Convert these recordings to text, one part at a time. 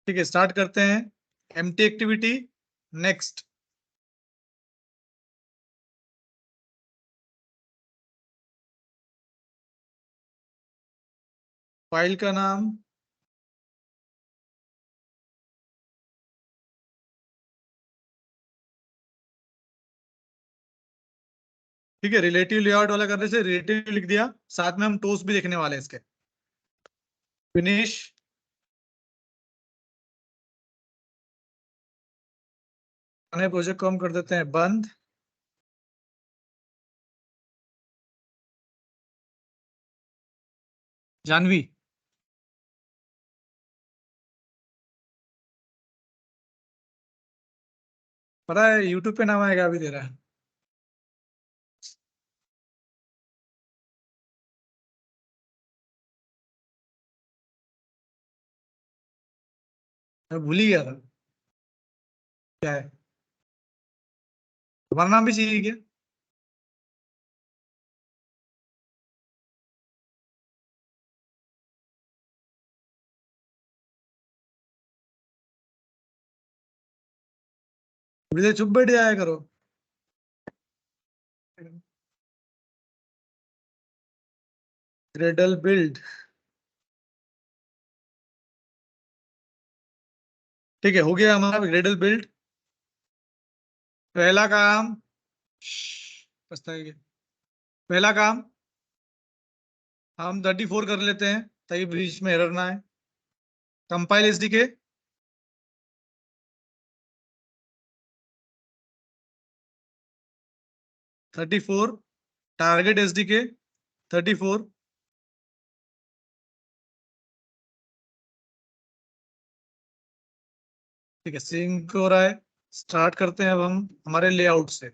ठीक है, स्टार्ट करते हैं। Empty activity, next. फाइल का नाम ठीक है, रिलेटिव लेआउट वाला करने से रिलेटिव लिख दिया, साथ में हम टोस भी देखने वाले हैं इसके। फिनिश। नए प्रोजेक्ट को हम कर देते हैं बंद। जानवी, पता है यूट्यूब पे नाम आएगा अभी तेरा। मैं भूल ही गया था क्या है। तुम्हारा नाम भी चाहिए क्या? थोड़ी देर चुप बैठ जाया करो। Gradle build. ठीक है, हो गया हमारा ग्रेडल बिल्ड। पहला काम, पछताएंगे। पहला काम हम 34 कर लेते हैं ताकि बीच में एरर ना आए। Compile SDK. 34। Target SDK 34। ठीक है, सिंक हो रहा है। स्टार्ट करते हैं अब हम हमारे लेआउट से।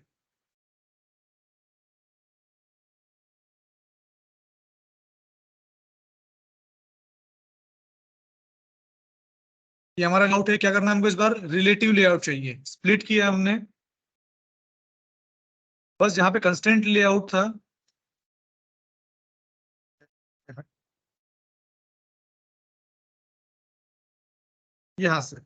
ये हमारा लेआउट है। क्या करना है हमको इस बार? रिलेटिव लेआउट चाहिए। स्प्लिट किया हमने, बस जहां पे कंस्टेंट लेआउट था यहां से।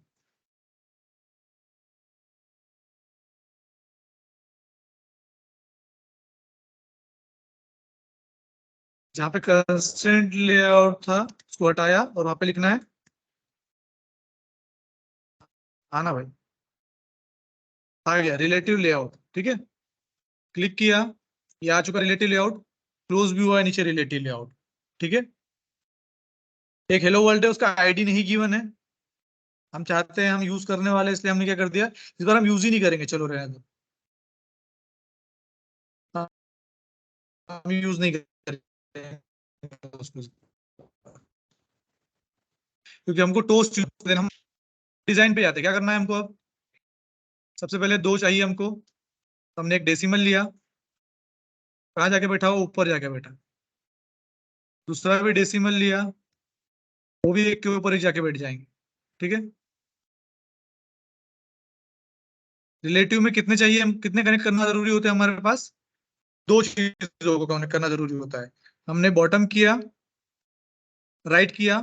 जहां पे कंस्टेंट लेआउट था उसको हटाया और वहां पे लिखना है आना भाई। आ गया रिलेटिव लेआउट। ठीक है, क्लिक किया, ये आ चुका रिलेटिव लेआउट। क्लोज भी हुआ है नीचे रिलेटिव लेआउट। ठीक है, एक हेलो वर्ल्ड है, उसका आईडी नहीं गिवन है। हम चाहते हैं हम यूज करने वाले, इसलिए हमने क्या कर दिया, इस बार हम यूज ही नहीं करेंगे। चलो रहने दो, हम यूज नहीं करेंगे उसको, क्योंकि हमको टोस्ट देना। हम डिजाइन पे जाते हैं। क्या करना है हमको अब? सबसे पहले दो चाहिए हमको, तो हमने एक डेसिमल लिया। कहाँ जाके बैठा? वो ऊपर जाके बैठा। दूसरा भी डेसिमल लिया, वो भी एक के ऊपर ही जाके बैठ जाएंगे। ठीक है, रिलेटिव में कितने चाहिए? हम कितने कनेक्ट करना जरूरी होते हैं हमारे पास? दो चीजों को कनेक्ट करना जरूरी होता है। हमने बॉटम किया, राइट किया।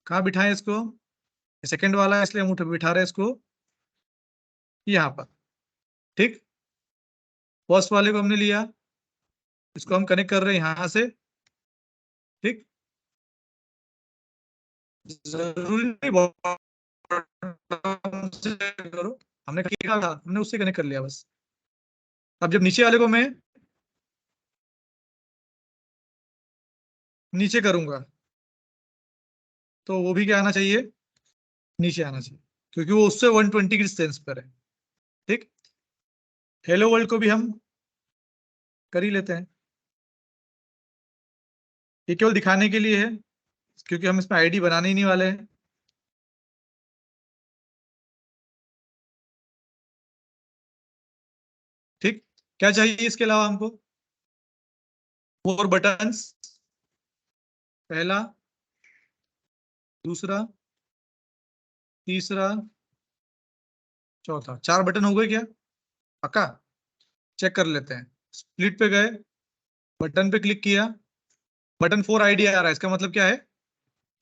कहाँ बिठाएं इसको? सेकंड वाला है इसलिए हम उठ बिठा रहे हैं इसको यहाँ पर। ठीक, फर्स्ट वाले को हमने लिया, इसको हम कनेक्ट कर रहे हैं यहाँ से। ठीक, जरूरी नहीं बॉटम से करो। हमने किया था, हमने उससे कनेक्ट कर लिया बस। अब जब नीचे वाले को मैं नीचे करूंगा तो वो भी क्या आना चाहिए? नीचे आना चाहिए, क्योंकि वो उससे 120 की डिस्टेंस पर है। ठीक, हेलो वर्ल्ड को भी हम कर ही लेते हैं। ये केवल दिखाने के लिए है, क्योंकि हम इसमें आईडी बनाने ही नहीं वाले हैं। ठीक, क्या चाहिए इसके अलावा हमको? 4 बटन्स। पहला, दूसरा, तीसरा, चौथा। 4 बटन हो गए क्या? पक्का? चेक कर लेते हैं। स्प्लिट पे गए, बटन पे क्लिक किया, बटन 4 आईडी आ रहा है। इसका मतलब क्या है?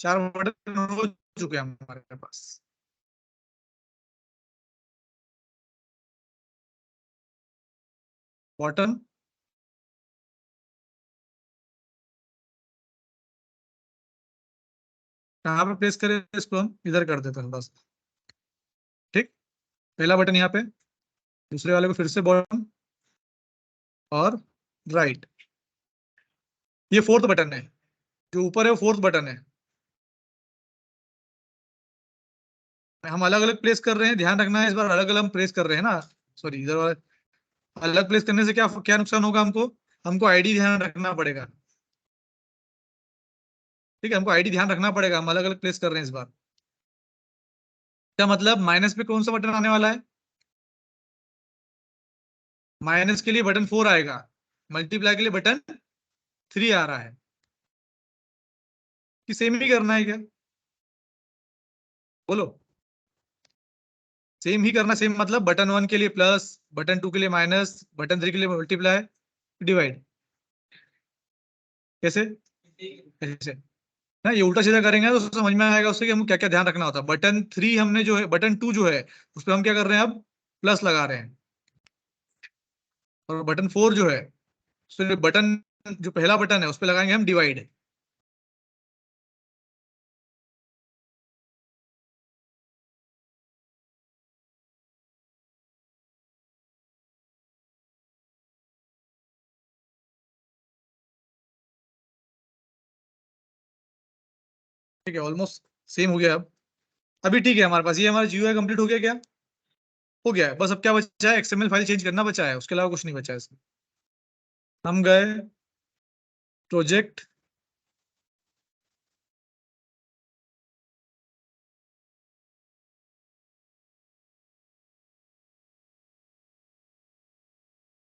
4 बटन हो चुके हैं हमारे पास। बॉटम, कहाँ पे प्लेस करें इसको, हम इधर कर देते हैं थोड़ा सा। ठीक, पहला बटन यहाँ पे, दूसरे वाले को फिर से बॉटम और राइट। ये फोर्थ बटन है, जो ऊपर है वो फोर्थ बटन है। हम अलग अलग प्लेस कर रहे हैं, ध्यान रखना है इस बार अलग अलग हम प्लेस कर रहे हैं ना। सॉरी, इधर वाले अलग प्लेस करने से क्या क्या नुकसान होगा हमको, हमको आईडी ध्यान रखना पड़ेगा। ठीक है, हमको आईडी ध्यान रखना पड़ेगा, हम अलग अलग प्लेस कर रहे हैं इस बार। क्या मतलब, माइनस पे कौन सा बटन आने वाला है? माइनस के लिए बटन 4 आएगा, मल्टीप्लाई के लिए बटन 3 आ रहा है। कि सेम ही करना है क्या, बोलो? सेम ही करना, सेम मतलब बटन 1 के लिए प्लस, बटन 2 के लिए माइनस, बटन 3 के लिए मल्टीप्लाई, डिवाइड। कैसे? ऐसे ना, ये उल्टा सीधा करेंगे तो समझ में आएगा उससे कि हमको क्या क्या ध्यान रखना होता है। बटन 3 हमने जो है, बटन 2 जो है उस पर हम क्या कर रहे हैं, अब प्लस लगा रहे हैं। और बटन 4 जो है, तो बटन, जो पहला बटन है उस पर लगाएंगे हम डिवाइड। ठीक है, ऑलमोस्ट सेम हो गया अब। अभी ठीक है, हमारे पास ये हमारा जीयूआई कंप्लीट हो गया क्या? हो गया है। बस अब क्या बचा है, एक्सएमएल फाइल चेंज करना बचा है, उसके अलावा कुछ नहीं बचा है इसमें। हम गए प्रोजेक्ट,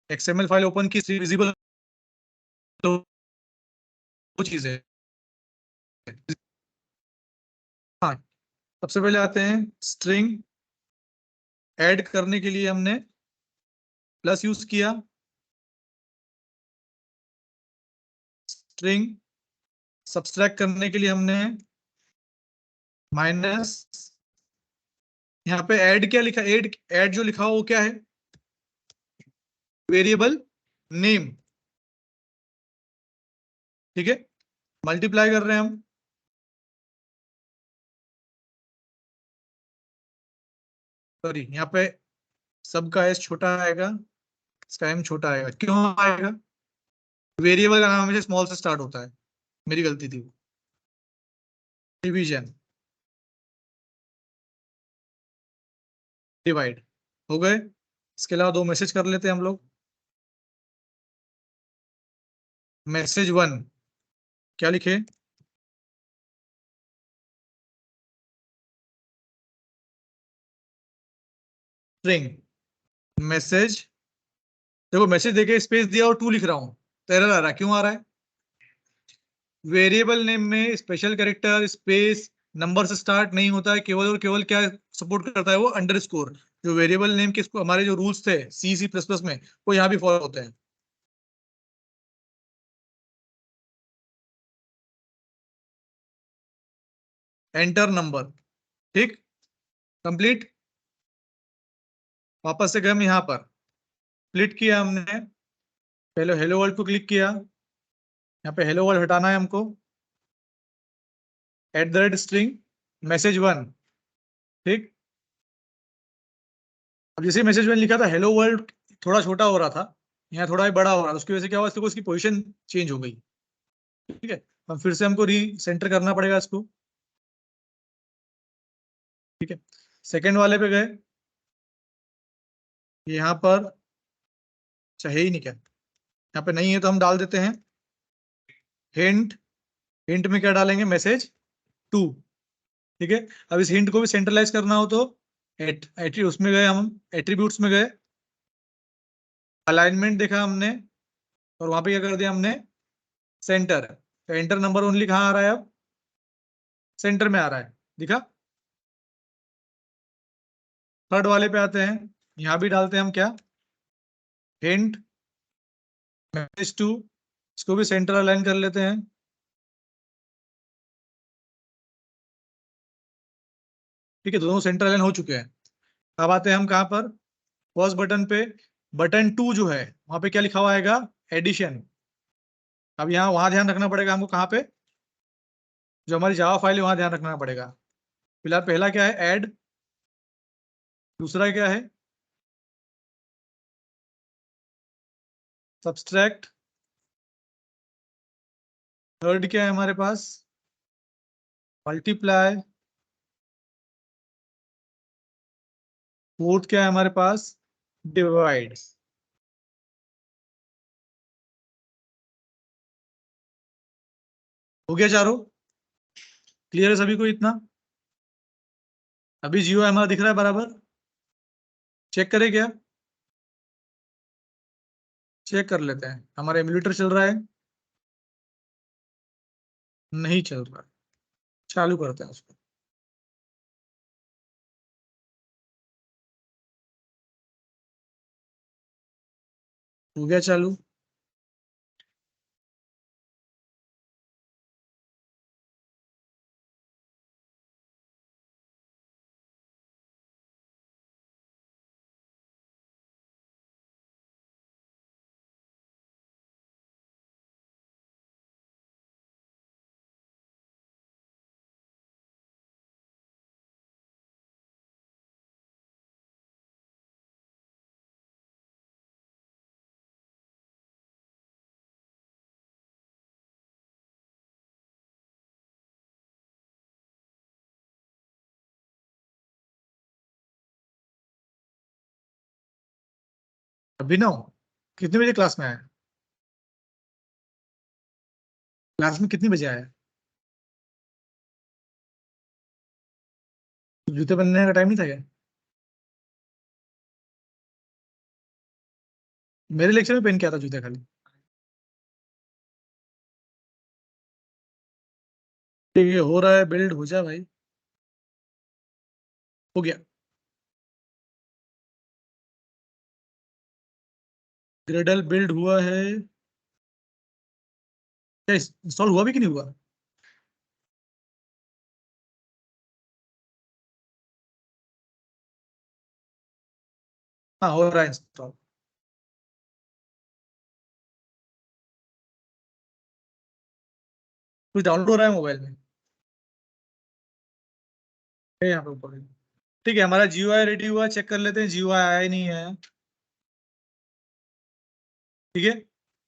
एक्सएमएल फाइल ओपन की, विजिबल वो चीज है। हाँ, सबसे पहले आते हैं स्ट्रिंग। ऐड करने के लिए हमने प्लस यूज किया, स्ट्रिंग सब्सट्रैक्ट करने के लिए हमने माइनस। यहाँ पे ऐड क्या लिखा, ऐड ऐड जो लिखा हो वो क्या है, वेरिएबल नेम। ठीक है, मल्टीप्लाई कर रहे हैं हम, सॉरी यहाँ पे सबका एस छोटा आएगा, इसका एम छोटा आएगा। क्यों आएगा? वेरिएबल का नाम हमेशा स्मॉल से स्टार्ट होता है, मेरी गलती थी। डिवीजन, डिवाइड हो गए। इसके अलावा दो मैसेज कर लेते हैं हम लोग। मैसेज 1 क्या लिखे, स्ट्रिंग मैसेज। देखो, मैसेज देके स्पेस दिया और 2 लिख रहा हूँ तो एरर आ रहा है। क्यों आ रहा है? वेरिएबल नेम में स्पेशल कैरेक्टर, स्पेस, नंबर से स्टार्ट नहीं होता है। केवल और केवल क्या सपोर्ट करता है वो, अंडरस्कोर। जो वेरिएबल नेम के हमारे जो रूल्स थे सी सी प्लस प्लस में, वो यहाँ भी फॉलो होते हैं। Enter number. ठीक, कंप्लीट। वापस से गए हम यहाँ पर, स्प्लिट किया हमने, पहले हेलो वर्ल्ड को क्लिक किया, यहाँ पे हेलो वर्ल्ड हटाना है हमको। At the rate string message 1। ठीक, अब जैसे मैसेज 1 लिखा था, हेलो वर्ल्ड थोड़ा छोटा हो रहा था, यहाँ थोड़ा ही बड़ा हो रहा था, उसकी वजह से क्या हुआ, इसको उसकी पोजीशन चेंज हो गई। ठीक है, अब फिर से हमको रीसेंटर करना पड़ेगा इसको। ठीक है, सेकंड वाले पे गए, यहाँ पर चाहे ही नहीं क्या, यहाँ पे नहीं है तो हम डाल देते हैं हिंट। हिंट में क्या डालेंगे, मैसेज 2। ठीक है, अब इस हिंट को भी सेंट्रलाइज करना हो तो उसमें गए, हम एट्रीब्यूट्स में गए, अलाइनमेंट देखा हमने, और वहां पे क्या कर दिया हमने, सेंटर। एंटर नंबर ओनली कहाँ आ रहा है अब, सेंटर में आ रहा है, दिखा। थर्ड वाले पे आते हैं, यहाँ भी डालते हैं हम क्या, हिंट मैसेज 2, इसको भी सेंटर अलाइन कर लेते हैं। ठीक है, दोनों सेंटर अलाइन हो चुके हैं। अब आते हैं हम कहाँ पर, फर्स्ट बटन पे, बटन 2 जो है वहां पे क्या लिखा हुआ आएगा, एडिशन। अब यहाँ वहां ध्यान रखना पड़ेगा हमको, कहाँ पे, जो हमारी जावा फाइल है वहां ध्यान रखना पड़ेगा। फिलहाल पहला क्या है, ऐड। दूसरा क्या है, सब्सट्रैक्ट। थर्ड क्या है हमारे पास, मल्टीप्लाई। फोर्थ क्या है हमारे पास, डिवाइड। हो गया चारों, क्लियर है सभी को इतना। अभी जियो हमारा दिख रहा है बराबर, चेक करें क्या, चेक कर लेते हैं। हमारा एमुलेटर चल रहा है, नहीं चल रहा है, चालू करते हैं उसको। हो गया चालू। अभिनव कितने बजे क्लास में आया, क्लास में कितने बजे आया, जूते पहनने का टाइम नहीं था क्या, मेरे लेक्चर में पहन के आता जूते खाली। ठीक है, हो रहा है बिल्ड, हो जा भाई। हो गया, ग्रेडल बिल्ड हुआ है। क्या इंस्टॉल हुआ भी कि नहीं हुआ, हाँ हो रहा है इंस्टॉल। कुछ डाउनलोड हो रहा है मोबाइल में, है यहाँ पे ऊपर। ठीक है, हमारा GUI रेडी हुआ, चेक कर लेते हैं GUI आया ही नहीं है। ठीक है,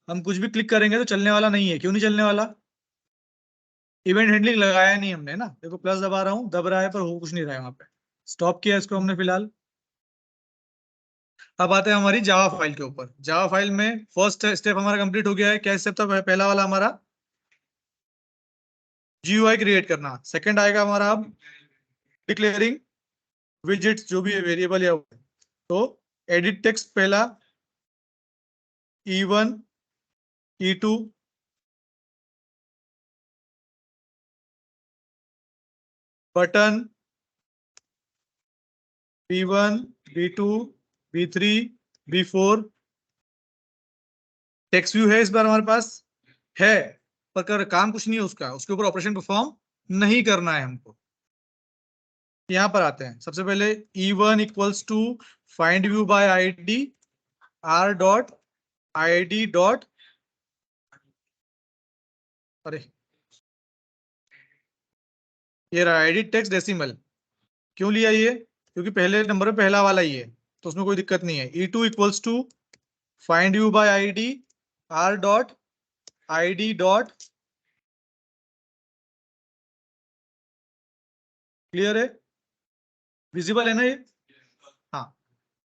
हम कुछ भी क्लिक करेंगे तो चलने वाला नहीं है, क्यों नहीं चलने वाला, इवेंट हैंडलिंग लगाया नहीं हमने ना। देखो प्लस दबा रहा हूँ, दब रहा है पर हो कुछ नहीं रहा है वहां पे। स्टॉप किया इसको हमने फिलहाल। अब आते हैं हमारी जावा फाइल के ऊपर। जावा फाइल में फर्स्ट स्टेप हमारा कंप्लीट हो गया है। क्या स्टेप था, पहला वाला हमारा GUI क्रिएट करना। सेकंड आएगा हमारा अब डिक्लेयरिंग विजिट्स, जो भी है वेरिएबल या, तो एडिट टेक्स्ट पहला, E1 E2 button, B1 B2 B3 B4। Text view है इस बार हमारे पास, है, पर काम कुछ नहीं है उसका, उसके ऊपर ऑपरेशन परफॉर्म नहीं करना है हमको। यहाँ पर आते हैं, सबसे पहले E1 equals to find view by ID R dot ID dot, अरे ये रहा एडिट टेक्स्ट डेसिमल। क्यों लिया ये, क्योंकि पहले नंबर पे पहला वाला ही है, तो उसमें कोई दिक्कत नहीं है। E2 equals to find view by ID R dot ID dot, clear है, विजिबल है ना ये, हाँ।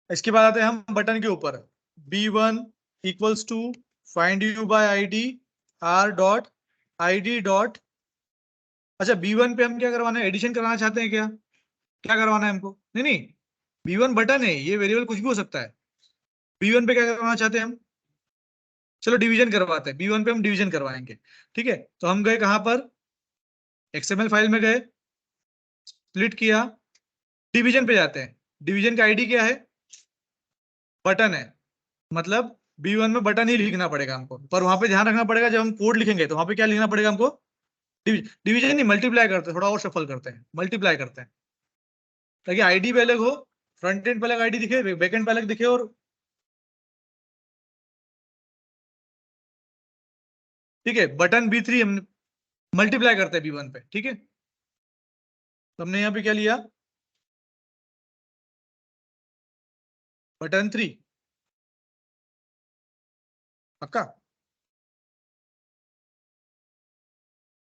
इसके बाद आते हैं हम बटन के ऊपर, B1 equals to find view by ID R dot ID dot. अच्छा, B1 पे हम क्या करवाना है, एडिशन करवाना चाहते हैं क्या, क्या करवाना है हमको, नहीं नहीं, B1 बटन है, ये वेरिएबल कुछ भी हो सकता है। B1 पे क्या करवाना चाहते हैं हम, चलो डिवीजन करवाते हैं, B1 पे हम डिवीजन करवाएंगे। ठीक है, तो हम गए कहां पर, XML फाइल में गए, स्प्लिट किया, डिवीजन पे जाते हैं। डिवीजन का ID क्या है, बटन है, मतलब B1 में बटन ही लिखना पड़ेगा हमको, पर वहां पे ध्यान रखना पड़ेगा जब हम कोड लिखेंगे तो वहां पे क्या लिखना पड़ेगा हमको, डिवीजन नहीं, मल्टीप्लाई करते हैं, थोड़ा और सफल करते हैं, मल्टीप्लाई करते हैं, ताकि ID भी अलग हो, फ्रंट एंड पे अलग ID दिखे, बैक एंड पे अलग दिखे, और ठीक है, बटन B3 हम मल्टीप्लाई करते हैं B1 पे, ठीक है। तो हमने यहाँ पे क्या लिया, बटन 3, पक्का?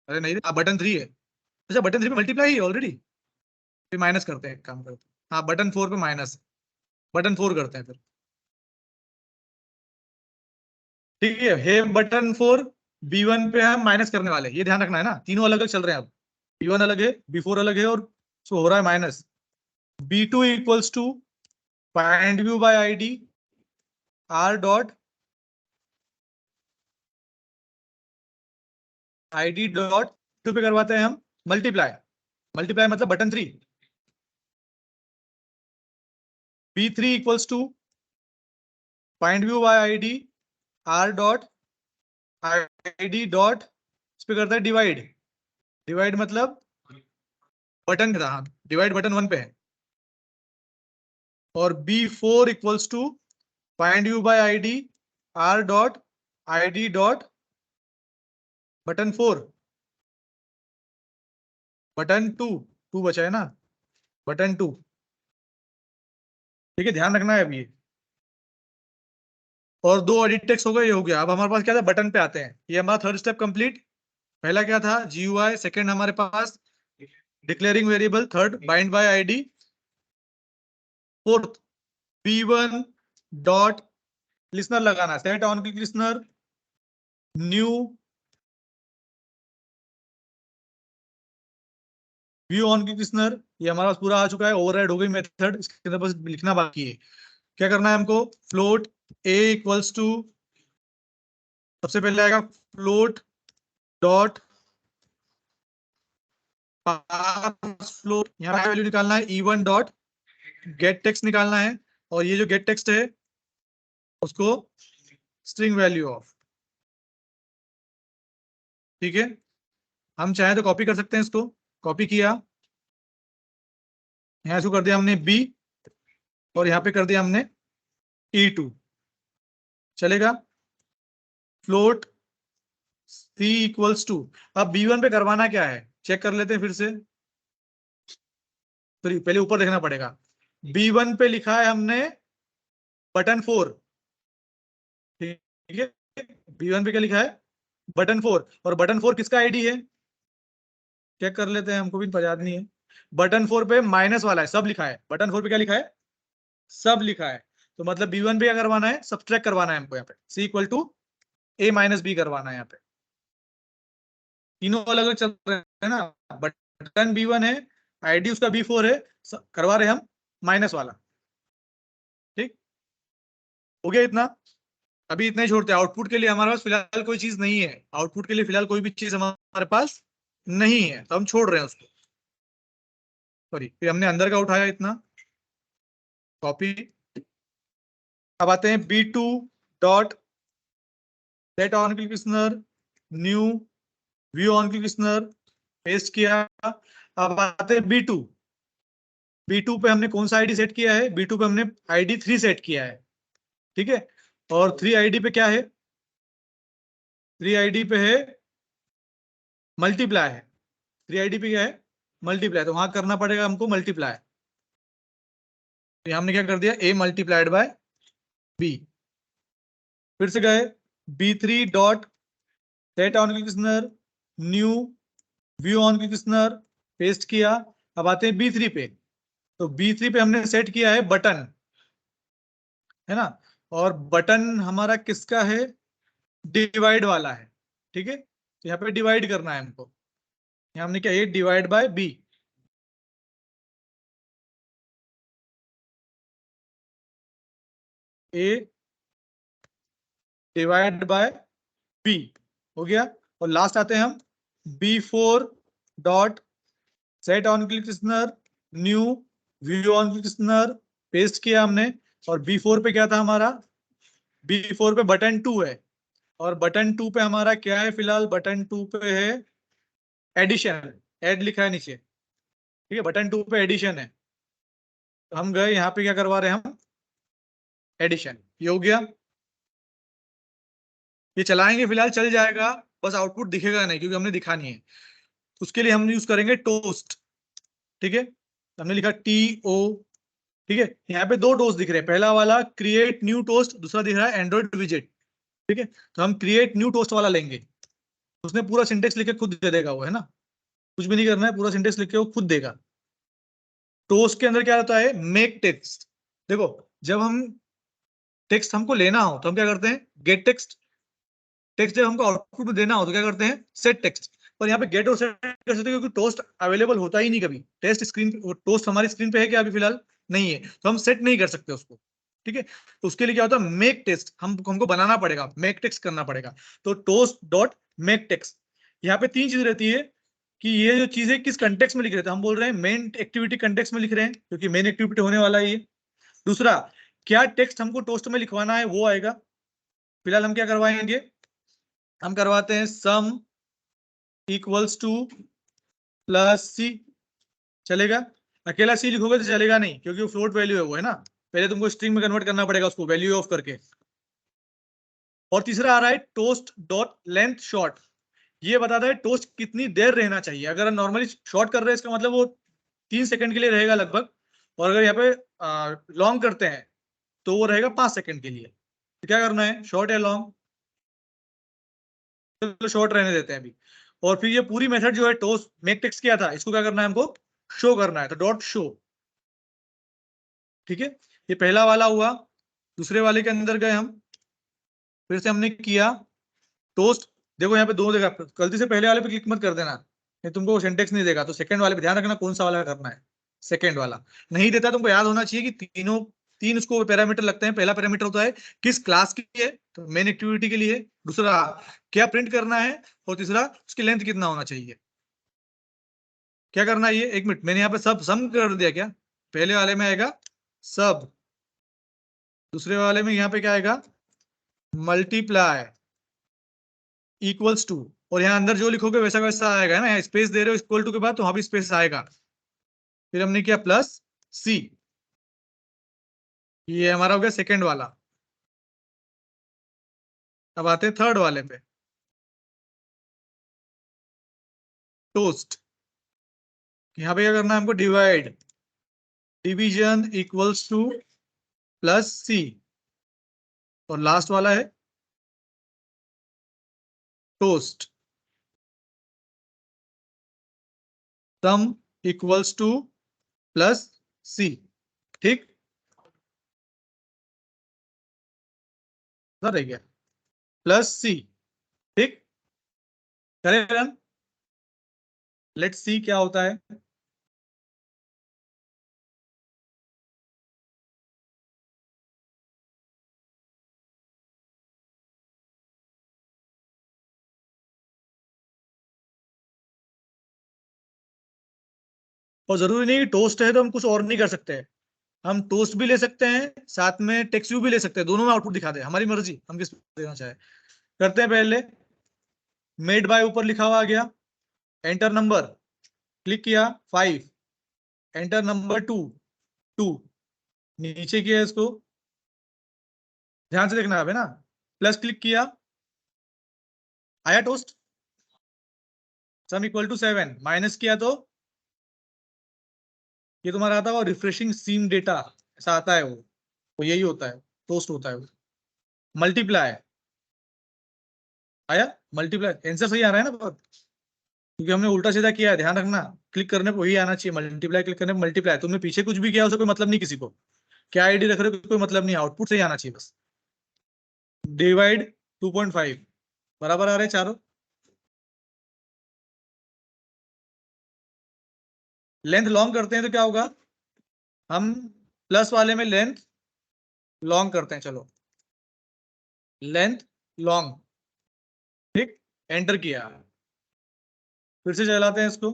अरे नहीं, बटन 3 है। अच्छा, बटन 3 पे मल्टीप्लाई है ऑलरेडी, फिर माइनस करते हैं, एक काम करते हैं। हाँ, बटन 4 पे माइनस, बटन 4 करते हैं फिर। ठीक है, बटन 4 B1 पे हम माइनस करने वाले हैं, ये ध्यान रखना है ना, तीनों अलग अलग चल रहे हैं अब। B1 अलग है, B4 अलग है, और सो हो रहा है minus. B2 equals to find view by ID R dot ID dot two पे करवाते हैं हम मल्टीप्लाई। मल्टीप्लाई मतलब button 3। B3 equals to find view by ID R dot ID dot इस पे करता है डिवाइड। डिवाइड मतलब बटन था, हाँ, डिवाइड बटन 1 पे है। और B4 equals to find view by ID R dot ID dot button 4, button 2, 2 बचा है ना, बटन 2। ठीक है, ध्यान रखना है अब ये। और दो एडिट टेक्स्ट हो गए, ये हो गया। अब हमारे पास क्या था, बटन पे आते हैं। ये हमारा थर्ड स्टेप कंप्लीट। पहला क्या था, GUI। सेकंड हमारे पास declaring variable. Third bind by ID. Fourth B1 dot listener लगाना, set on click listener new view on click listener. ये हमारा पास पूरा आ चुका है, ओवरराइड हो गई मेथड। इसके अंदर बस लिखना बाकी है। क्या करना है हमको, फ्लोट A इक्वल्स टू, सबसे पहले आएगा फ्लोट डॉट फ्लोट, यहाँ पे वैल्यू निकालना है E1 डॉट गेट टेक्स्ट निकालना है। और ये जो गेट टेक्स्ट है उसको स्ट्रिंग वैल्यू ऑफ। ठीक है, हम चाहे तो कॉपी कर सकते हैं इसको। कॉपी किया, यहाँ इसको कर दिया हमने B, और यहाँ पे कर दिया हमने E2, चलेगा। फ्लोट C इक्वल्स टू, अब B1 पे करवाना क्या है चेक कर लेते हैं फिर से। तो पहले ऊपर देखना पड़ेगा। B1 पे लिखा है हमने बटन 4, ठीक है। B1 पे क्या लिखा है, बटन 4। और बटन 4 किसका आईडी है, चेक कर लेते हैं, हमको भी पता नहीं है। बटन 4 पे माइनस वाला है, सब लिखा है। बटन 4 पे क्या लिखा है, सब लिखा है। तो मतलब B1 पे क्या करवाना है, सब्ट्रैक्ट करवाना है हमको। यहाँ पे C equal to A minus B करवाना है। यहाँ पे तीनों अलग अलग चल रहे हैं ना। बटन B1 है, आईडी उसका B4 है, करवा रहे हम माइनस वाला। ठीक, हो गया इतना। अभी इतना ही छोड़ते हैं। आउटपुट के लिए हमारे पास फिलहाल कोई चीज नहीं है। आउटपुट के लिए फिलहाल कोई भी चीज हमारे पास नहीं है, तो हम छोड़ रहे हैं उसको। सॉरी, फिर हमने अंदर का उठाया इतना, कॉपी। अब आते हैं B2 dot set on click listener new view on click listener, paste किया। अब आते हैं B2। B2 पे हमने कौन सा आईडी सेट किया है, B2 पे हमने आईडी 3 सेट किया है, ठीक है। और 3 आईडी पे क्या है, 3 आईडी पे है मल्टीप्लाई है। 3 आईडी पे क्या है, मल्टीप्लाई, तो वहां करना पड़ेगा हमको मल्टीप्लाई। तो हमने क्या कर दिया, A मल्टीप्लाइड बाय B। फिर से गए B3 dot set on click listener new view on click listener, paste किया। अब आते हैं B3 पे। तो B3 पे हमने सेट किया है बटन, है ना। और बटन हमारा किसका है, डिवाइड वाला है, ठीक है। तो यहाँ पे डिवाइड करना है हमको। यहाँ हमने क्या, A divide by B। A divide by B हो गया। और लास्ट आते हैं हम B4 dot set on click listener new view on click listener, paste किया हमने। और B4 पे क्या था हमारा, B4 पे बटन 2 है। और बटन 2 पे हमारा क्या है, फिलहाल बटन 2 पे है एडिशन, एड लिखा है नीचे, ठीक है। बटन 2 पे एडिशन है, तो हम गए यहाँ पे क्या करवा रहे हैं हम, एडिशन। ये हो गया, ये चलाएंगे, फिलहाल चल जाएगा। बस आउटपुट दिखेगा नहीं क्योंकि हमने दिखा नहीं है। उसके लिए हम यूज करेंगे टोस्ट। ठीक है, हमने लिखा TO। ठीक है, यहाँ पे दो टोस्ट दिख रहे हैं, पहला वाला क्रिएट न्यू टोस्ट, दूसरा दिख रहा है एंड्रॉइड विजेट। ठीक है, तो हम क्रिएट न्यू टोस्ट वाला लेंगे। उसने पूरा सिंटेक्स लिख के खुद दे देगा वो, है ना, कुछ भी नहीं करना है, पूरा सिंटेक्स लिख के वो खुद देगा। टोस्ट के अंदर क्या रहता है, मेक टेक्स्ट। देखो, जब हम टेक्स्ट हमको लेना हो तो हम क्या करते हैं, गेट टेक्स्ट। टेक्स्ट जब हमको आउटपुट में देना हो तो क्या करते हैं, सेट टेक्स्ट। पर यहाँ पे गेट और सेट कर सकते हैं क्योंकि टोस्ट अवेलेबल होता ही नहीं कभी। टेस्ट स्क्रीन, टोस्ट हमारी स्क्रीन पे है क्या अभी फिलहाल, नहीं है, तो हम सेट नहीं कर सकते उसको। ठीक है, तो उसके लिए क्या होता है, मेक टेक्स्ट हमको बनाना पड़ेगा, मेक टेक्स्ट करना पड़ेगा। तो टोस्ट डॉट मेक टेक्स्ट। यहाँ पे तीन चीज रहती है कि ये जो चीजें किस कंटेक्स्ट में लिख रहे थे, हम बोल रहे हैं मेन एक्टिविटी कंटेक्स्ट में लिख रहे हैं क्योंकि मेन एक्टिविटी होने वाला है ये। दूसरा, क्या टेक्स्ट हमको टोस्ट में लिखवाना है वो आएगा। फिलहाल हम क्या करवाएंगे, हम करवाते हैं सम इक्वल्स टू प्लस सी। चलेगा, अकेला सी लिखोगे तो चलेगा नहीं क्योंकि वो फ्लोट वैल्यू है वो, है ना, पहले तुमको स्ट्रिंग में कन्वर्ट करना पड़ेगा उसको वैल्यू ऑफ करके। और तीसरा आ रहा है टोस्ट डॉट लेंथ शॉर्ट। ये बताता है टोस्ट कितनी देर रहना चाहिए। अगर हम नॉर्मली शॉर्ट कर रहे हैं इसका मतलब वो 3 सेकंड के लिए रहेगा लगभग, और अगर यहाँ पे लॉन्ग करते हैं तो वो रहेगा 5 सेकंड के लिए। तो क्या करना है, शॉर्ट या लॉन्ग, तो शॉर्ट रहने देते हैं अभी। और फिर ये पूरी मेथड जो है टोस्ट मेक टेक्स्ट किया था, इसको क्या करना है, हमको शो करना है, तो डॉट शो। ठीक है, ये पहला वाला हुआ। दूसरे वाले के अंदर गए हम, फिर से हमने किया टोस्ट। देखो यहाँ पे दो देगा, गलती से पहले वाले पे क्लिक मत कर देना, नहीं तुमको सिंटेक्स नहीं देगा। तो सेकंड वाले पे ध्यान रखना कौन सा वाला करना है, सेकंड वाला। नहीं देता, तुमको याद होना चाहिए कि तीनों तीन उसको पैरामीटर लगते हैं। पहला पैरामीटर होता है किस क्लास की है, तो मेन एक्टिविटी के लिए। दूसरा, क्या प्रिंट करना है, और तीसरा उसकी लेंथ कितना होना चाहिए। क्या करना है ये, एक मिनट, मैंने यहाँ पे सब सम कर दिया क्या, पहले वाले में आएगा सब, दूसरे वाले में यहाँ पे क्या आएगा, मल्टीप्लाई इक्वल्स टू, और यहाँ अंदर जो लिखोगे वैसा वैसा आएगा, है ना, यहाँ स्पेस दे रहे हो इक्वल टू के बाद तो वहां भी स्पेस आएगा। फिर हमने किया प्लस सी, ये हमारा हो गया सेकेंड वाला। अब आते हैं थर्ड वाले पे, टोस्ट। यहाँ पे क्या करना है हमको, divide, division equals to plus C, और लास्ट वाला है toast, sum equals to plus C. ठीक, रह गया प्लस सी। ठीक, करें रन, लेट्स सी क्या होता है। और जरूरी नहीं कि टोस्ट है तो हम कुछ और नहीं कर सकते हैं, हम टोस्ट भी ले सकते हैं साथ में टेक्स्ट व्यू भी ले सकते हैं, दोनों में आउटपुट दिखा दे, हमारी मर्जी हम किस देना चाहे। करते हैं पहले, मेड बाय ऊपर लिखा हुआ आ गया, एंटर नंबर, क्लिक किया 5, एंटर नंबर 2, 2, नीचे किया इसको, ध्यान से देखना है ना, प्लस क्लिक किया, आया toast, sum equal to 7, minus किया तो ये तुम्हारा आता है रिफ्रेशिंग सीम डेटा, ऐसा आता है वो यही होता है, टोस्ट होता है वो। मल्टीप्लाई आया, मल्टीप्लाई आंसर सही आ रहा है ना बहुत, क्योंकि हमने उल्टा सीधा किया है, ध्यान रखना। क्लिक करने पर वही आना चाहिए, मल्टीप्लाई क्लिक करने पर मल्टीप्लाई। तुमने पीछे कुछ भी किया उससे कोई मतलब नहीं किसी को, क्या आईडी रख रहे हो कोई मतलब नहीं, आउटपुट सही आना चाहिए बस। डिवाइड 2.5, बराबर आ रहे हैं चारों। लेंथ लॉन्ग करते हैं तो क्या होगा, हम प्लस वाले में लेंथ लॉन्ग करते हैं, चलो लेंथ लॉन्ग। ठीक, एंटर किया, फिर से चलाते हैं इसको।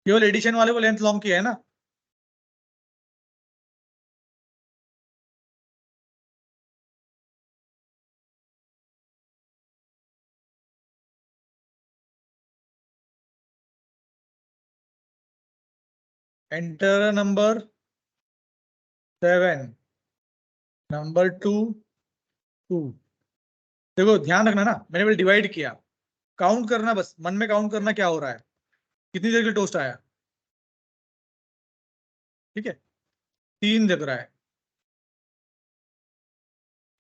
केवल एडिशन वाले को लेंथ लॉन्ग किया है ना। Enter number, 7, number 2 2। देखो ध्यान रखना ना, मैंने पहले डिवाइड किया, काउंट करना, बस मन में काउंट करना क्या हो रहा है, कितनी देर के टोस्ट आया। ठीक है, 3 दिख रहा है,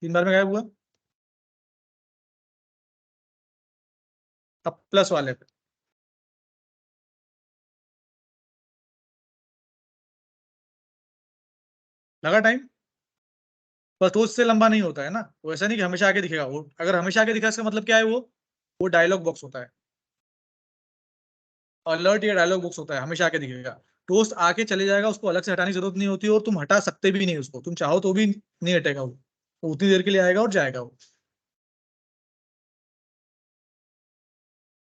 3 बार में गायब हुआ। अब प्लस वाले पे लगा टाइम। बस टोस्ट से लंबा नहीं होता है ना, वो ऐसा नहीं कि हमेशा आगे दिखेगा। वो अगर हमेशा आगे दिखा इसका मतलब क्या है, वो डायलॉग बॉक्स होता है, अलर्ट या डायलॉग बॉक्स होता है, हमेशा आके दिखेगा। टोस्ट आके चले जाएगा, उसको अलग से हटाने की जरूरत नहीं होती, और तुम हटा सकते भी नहीं उसको, तुम चाहो तो भी नहीं हटेगा वो उतनी देर के लिए आएगा और जाएगा वो।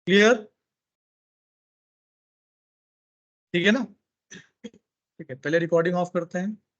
क्लियर? ठीक है ना? ठीक है, पहले रिकॉर्डिंग ऑफ करते हैं।